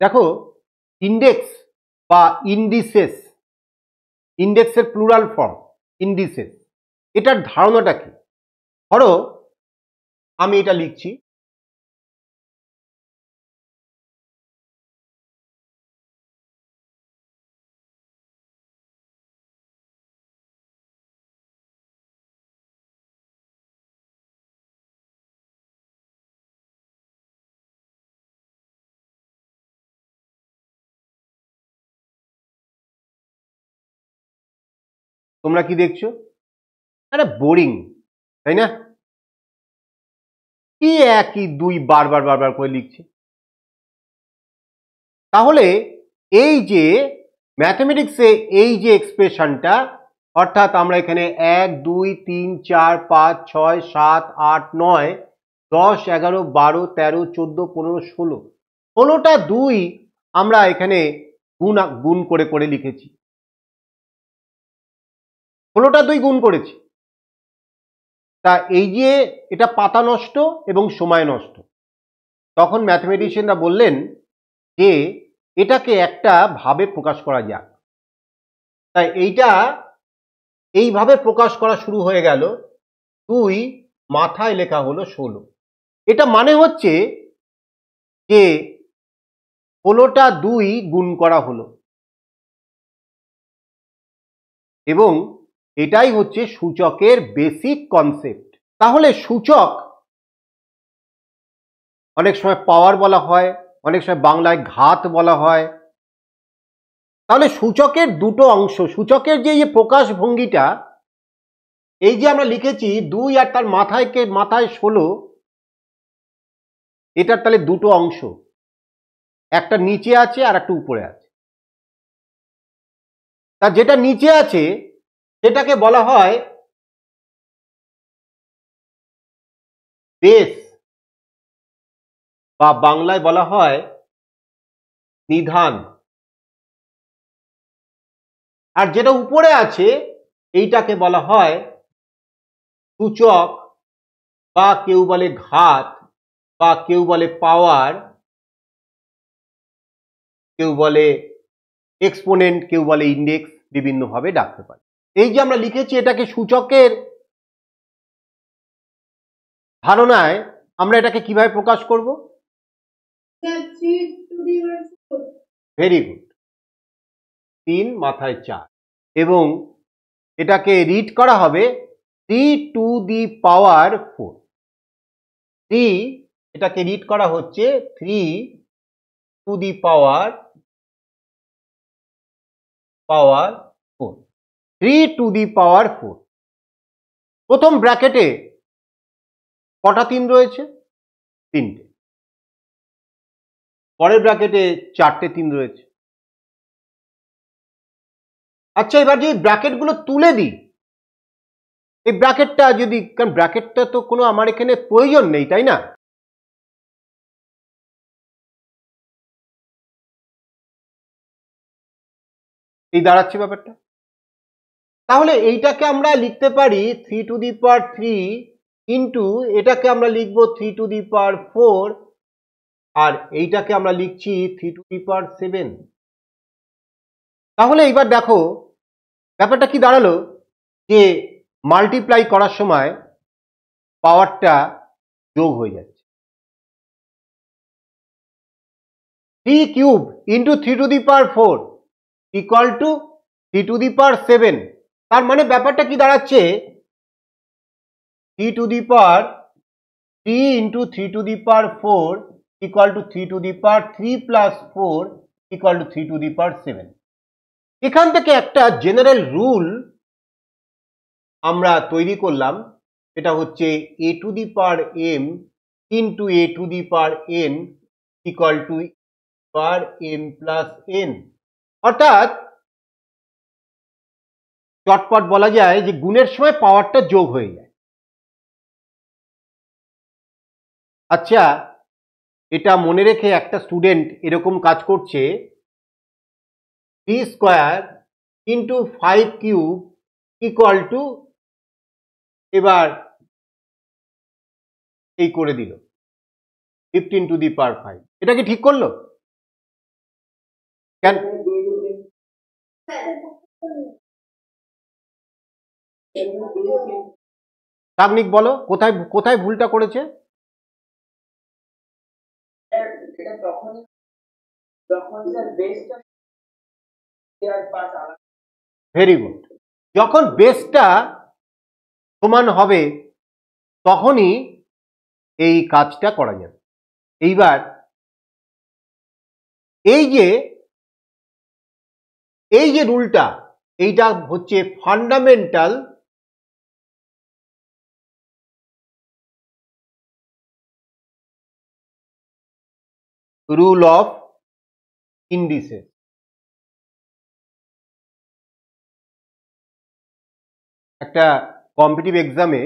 দেখো ইন্ডেক্স বা indices, ইন্ডেক্সের plural form indices, এটার ধারণাটা কি? ধরো আমি এটা লিখছি, তোমরা কি দেখছো? আরে বোরিং, তাই না? কি একই দুই বারবার বারবার করে লিখছি। তাহলে এই যে ম্যাথমেটিক্সে এই যে এক্সপ্রেশনটা, অর্থাৎ আমরা এখানে 1 2 3 4 5 6 7 8 9 10 11 12 13 14 15 16, 16টা দুই আমরা এখানে গুণ করে করে লিখেছি, 16টা দুই গুণ করেছি। তা এই যে এটা পাতা নষ্ট এবং সময় নষ্ট, তখন ম্যাথমেটিশিয়ানরা বললেন যে এটাকে একটা ভাবে প্রকাশ করা যাক। তাই এইটা এইভাবে প্রকাশ করা শুরু হয়ে গেল, 2 মাথায় লেখা হলো 16। এটা মানে হচ্ছে যে 16টা 2 গুণ করা হলো, এবং এটাই হচ্ছে সূচকের বেসিক কনসেপ্ট। তাহলে সূচক অনেক সময় পাওয়ার বলা হয়, অনেক সময় বাংলায় ঘাত বলা হয়। তাহলে সূচকের দুটো অংশ, সূচকের যে প্রকাশ ভঙ্গিটা, এই যে আমরা লিখেছি 2 আর তার মাথায় 16, এটার তাহলে দুটো অংশ, একটা নিচে আছে আর একটা উপরে আছে। তা যেটা নিচে আছে সেটাকে বলা হয় বেস, বা বাংলায় বলা হয় নিধান। আর যেটা উপরে আছে এইটাকে বলা হয় সূচক, বা কেউ বলে ঘাত, বা কেউ বলে পাওয়ার, কেউ বলে এক্সপোনেন্ট, কেউ বলে ইন্ডেক্স, বিভিন্ন ভাবে ডাকতে পারে। এই যে আমরা লিখেছি এটাকে সূচকের ধারণায়, আমরা এটাকে কিভাবে প্রকাশ করব? ভেরি গুড, 3 মাথায় 4, এবং এটাকে রিড করা হবে 3 টু দি পাওয়ার 4। 3, এটাকে রিড করা হচ্ছে 3 to the power 4, 3 to the power 4। প্রথম ব্র্যাকেটে কটা 3 রয়েছে? 3টে। পরের ব্র্যাকেটে 4টে 3 রয়েছে। আচ্ছা, এবার যদি ব্র্যাকেটগুলো তুলে দিই, এই ব্র্যাকেটটা যদি, কারণ ব্র্যাকেটটা তো কোনো আমার এখানে প্রয়োজন নেই, তাই না? এই দাঁড়াচ্ছে ব্যাপারটা। তাহলে এইটাকে আমরা লিখতে পারি 3 টু দি পাওয়ার 3 ইন্টু, এটাকে আমরা লিখবো 3 টু দি পাওয়ার 4, আর এইটাকে আমরা লিখছি 3 টু দি পাওয়ার 7। তাহলে এইবার দেখো ব্যাপারটা কি দাঁড়ালো, যে মাল্টিপ্লাই করার সময় পাওয়ারটা যোগ হয়ে যাচ্ছে। 3 cube into 3 to the power 4 equal to 3 to the power 7। তার মানে ব্যাপারটা কি দাঁড়াচ্ছে, 3 to the power 3 into 3 to the power 4 equal to 3 to the power 3 plus 4 equal to 3 to the power 7। এখান থেকে একটা জেনারেল রুল আমরা তৈরি করলাম, এটা হচ্ছে a to the power m into a to the power n equal two power m plus n। অর্থাৎ চটপট বলা যায় যে গুণের সময় পাওয়ারটা যোগ হয়ে যায়। আচ্ছা, এটা মনে রেখে একটা স্টুডেন্ট এরকম কাজ করছে, 3 square into 5 cube equal to, এবার এই করে দিল 15 টু দি পাওয়ার 5। এটা কি ঠিক করলো? কেন তাকনিক বলো, কোথায় কোথায় ভুলটা করেছে? Very good. যখন বেসটা সমান হবে তখনই এই কাজটা করা যাবে। এইবার এই যে রুলটা, এইটা হচ্ছে ফান্ডামেন্টাল রুল অফ ইন্ডিসেস। একটা কম্পিটিটিভ এক্সামে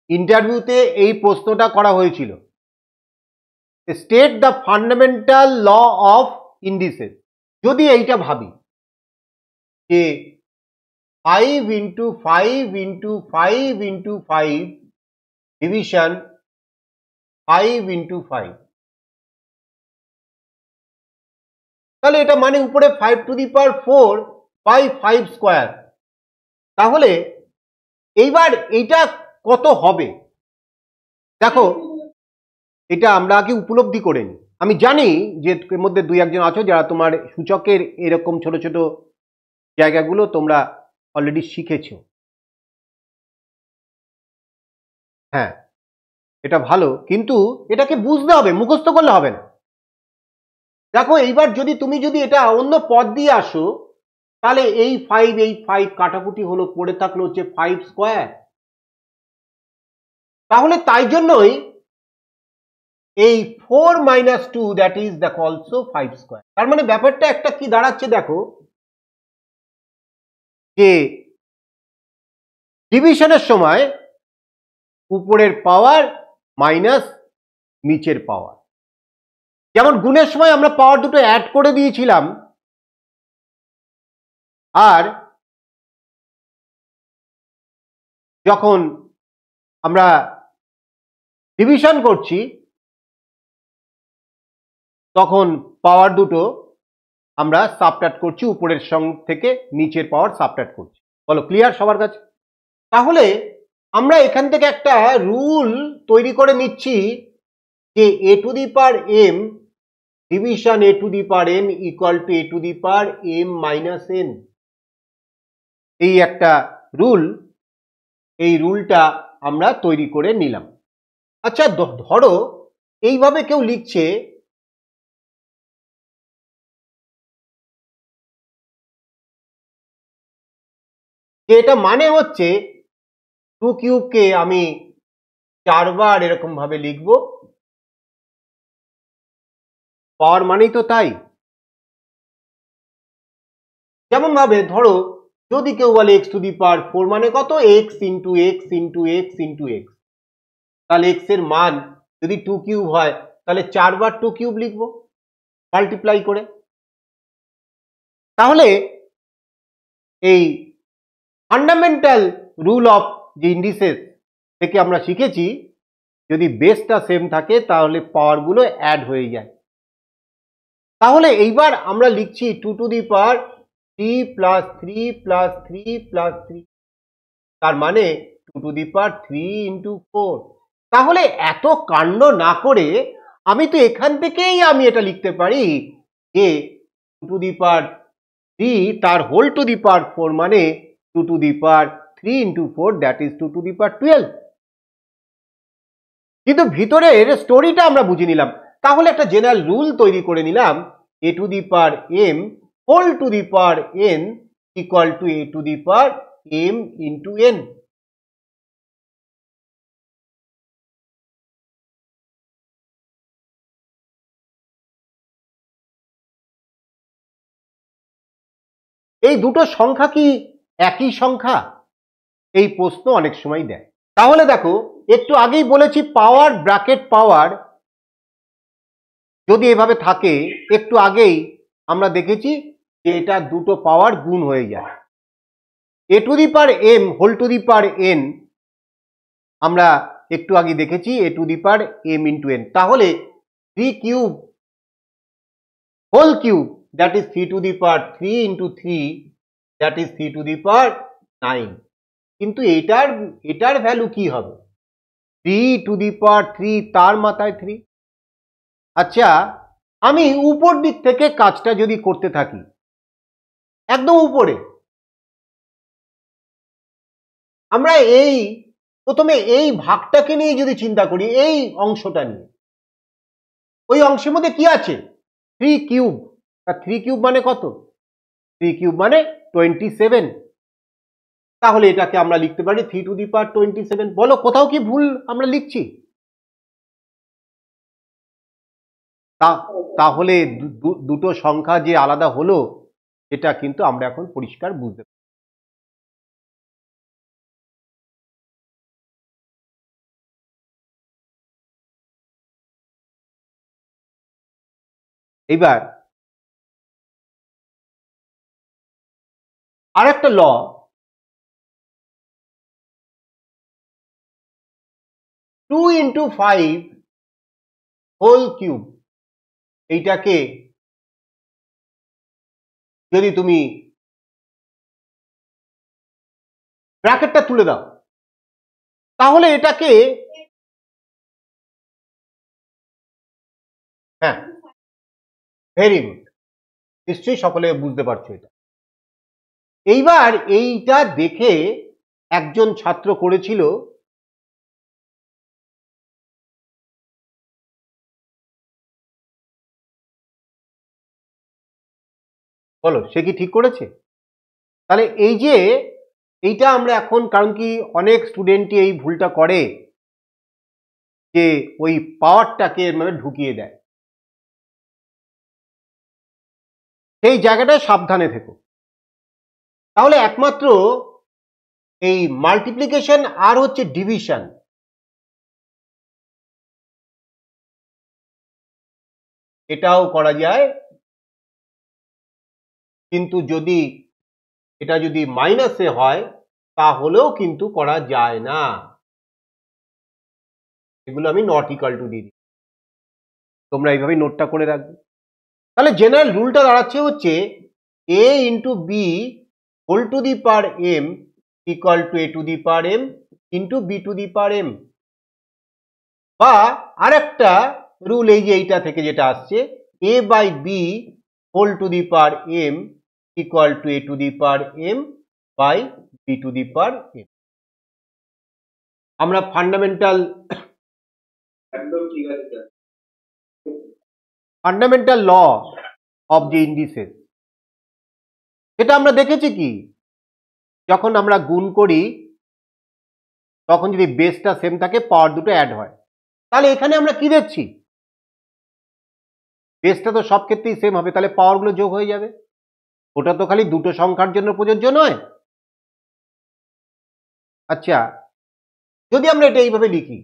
ইন্টারভিউতে এই প্রশ্নটা করা হয়েছিল, state the fundamental law of indices. যদি এইটা ভাবি যে 5 into 5 into 5 into 5 division 5 into 5, তাহলে এটা মানে উপরে 5 to the power 4 by 5 square. তাহলে এইবার এইটা কত হবে? দেখো, এটা আমরা আগে উপলব্ধি করে নিই। আমি জানি যে এর মধ্যে দুই একজন আছো যারা তোমার সূচকের এরকম ছোট ছোট জায়গাগুলো তোমরা অলরেডি শিখেছো। হ্যাঁ, এটা ভালো, কিন্তু এটাকে বুঝতে হবে, মুখস্থ করলে হবে না। দেখো, এইবার তুমি যদি এটা অন্য পদ দিয়ে আসো, তাহলে এই 5 কাটাকুটি হলো, পড়ে থাকলো হচ্ছে 5 স্কোয়ার। তাহলে তাই জন্যই এই 4 মাইনাস 2 দ্যাট ইজ দেখো অলসো 5 স্কোয়ার। তার মানে ব্যাপারটা একটা কি দাঁড়াচ্ছে দেখো, যে ডিভিশনের সময় উপরের পাওয়ার মাইনাস নিচের পাওয়ার। যেমন গুণের সময় আমরা পাওয়ার দুটো অ্যাড করে দিয়েছিলাম, আর যখন আমরা ডিভিশন করছি তখন পাওয়ার দুটো আমরা সাবট্রাক্ট করছি, উপরের সঙ্গে থেকে নিচের পাওয়ার সাবট্রাক্ট করছি। বলো, ক্লিয়ার সবার কাছে? তাহলে আমরা এখান থেকে একটা রুল তৈরি করে নিচ্ছি যে a to the power m division a to the power n equal to a to the power m minus n। এই একটা রুল, এই রুলটা আমরা তৈরি করে নিলাম। আচ্ছা, ধরো এইভাবে কেউ লিখছে যে এটা মানে হচ্ছে 2 কিউবকে আমি 4 বার এরকম ভাবে লিখবো, পাওয়ার মানেই তো তাই। যেমন ভাবে ধরো, যদি কেউ বলে x টু দি পাওয়ার 4 মানে কত, x into x into x into x, তাহলে x এর মান যদি 2 কিউব হয় তাহলে 4 বার 2 কিউব লিখবো মাল্টিপ্লাই করে। তাহলে এই ফান্ডামেন্টাল রুল অফ যে ইন্ডিসেস থেকে আমরা শিখেছি, যদি বেসটা সেম থাকে তাহলে পাওয়ারগুলো অ্যাড হয়ে যায়। তাহলে এইবার আমরা লিখছি 2 to the power 3 plus 3 plus 3 plus 3, তার মানে 2 টু দি পাওয়ার 3 ইন্টু 4। তাহলে এত কাণ্ড না করে আমি তো এখান থেকেই আমি এটা লিখতে পারি যে 2 টু দি পাওয়ার 3 তার হোল টু দি পাওয়ার 4 মানে 2 to the power 3 into 4 that is 2 to the power 12। কিন্তু ভিতরের স্টোরিটা আমরা বুঝে নিলাম। তাহলে একটা জেনারেল রুল তৈরি করে নিলাম, a to the power m whole to the power n equal to a to the power m into n। এই দুটো সংখ্যা কি একই সংখ্যা? এই প্রশ্ন অনেক সময় দেয়। তাহলে দেখো, একটু আগেই বলেছি পাওয়ার ব্র্যাকেট পাওয়ার যদি এভাবে থাকে, একটু আগেই আমরা দেখেছি যে এটা দুটো পাওয়ার গুণ হয়ে যায়। a to the power m whole to the power n আমরা একটু আগে দেখেছি a to the power m into n। তাহলে 3 cube whole cube that is 3 to the power 3 into 3 that is 3 to the power 9। কিন্তু এটার value কি হবে? 3 to the power 3 তার মাথায় 3। আচ্ছা, আমি উপর দিক থেকে কাজটা যদি করতে থাকি, একদম উপরে আমরা প্রথমে এই ভাগটাকে নিয়ে যদি চিন্তা করি, এই অংশটা নিয়ে, ওই অংশের মধ্যে কি আছে? 3 কিউব। 3 কিউব মানে কত? 3 কিউব মানে 27। তাহলে এটাকে আমরা লিখতে পারি 3 টু দি পাওয়ার 27। বলো কোথাও কি ভুল আমরা লিখছি? তাহলে দুটো সংখ্যা যে আলাদা হলো, এটা কিন্তু আমরা এখন পরিষ্কার বুঝতে পারি। এইবার আরেকটা ল, 2 ইন্টু 5 হোল কিউব, এইটাকে যদি তুমি ব্র্যাকেটটা তুলে দাও, তাহলে এটাকে, হ্যাঁ ভেরি গুড, নিশ্চয়ই সকলে বুঝতে পারছো এটা। এইবার এইটা দেখে একজন ছাত্র করেছিল, বলো সে কি ঠিক করেছে? তাহলে এই যে এইটা আমরা এখন, কারণ কি অনেক স্টুডেন্টই এই ভুলটা করে যে ওই পাওয়ারটাকে মানে ঢুকিয়ে দেয়, সেই জায়গাটায় সাবধানে থেকো। তাহলে একমাত্র এই মাল্টিপ্লিকেশন আর হচ্ছে ডিভিশন, এটাও করা যায়, কিন্তু যদি এটা যদি মাইনাসে হয় তাহলেও কিন্তু করা যায় না। এগুলো আমি নট ইকুয়াল টু দিয়ে দিই, তোমরা এইভাবে নোটটা করে রাখবে। তাহলে জেনারেল রুলটা দাঁড়াচ্ছে হচ্ছে a into b whole to the power m equal to a to the power m into b to the power m। বা আরেকটা রুল এই যে এইটা থেকে যেটা আসছে, a by b whole to the power m equal to a to the power m by b to the power m। আমরা fundamental law of the indices, এটা আমরা দেখেছি কি, যখন আমরা গুণ করি তখন যদি বেসটা সেম থাকে পাওয়ার দুটো অ্যাড হয়। তাহলে এখানে আমরা কি দেখছি, বেসটা তো সব ক্ষেত্রেই সেম হবে, তাহলে পাওয়ারগুলো যোগ হয়ে যাবে। ওটা তো খালি দুটো সংখ্যার জন্য প্রযোজ্য নয়। আচ্ছা, যদি আমরা এটা এইভাবে লিখি,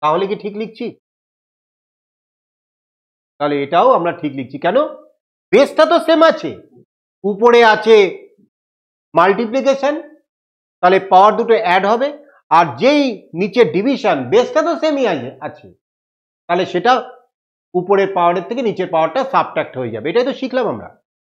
তাহলে কি ঠিক লিখছি? তাহলে এটাও আমরা ঠিক লিখছি। কেন? বেসটা তো সেম আছে, উপরে আছে মাল্টিপ্লিকেশন, তাহলে পাওয়ার দুটো অ্যাড হবে, আর যেই নিচে ডিভিশন, বেসটা তো সেমই আছে, তাহলে সেটা উপরের পাওয়ারের থেকে নিচের পাওয়ারটা সাবট্রাক্ট হয়ে যাবে। এটাই তো শিখলাম আমরা।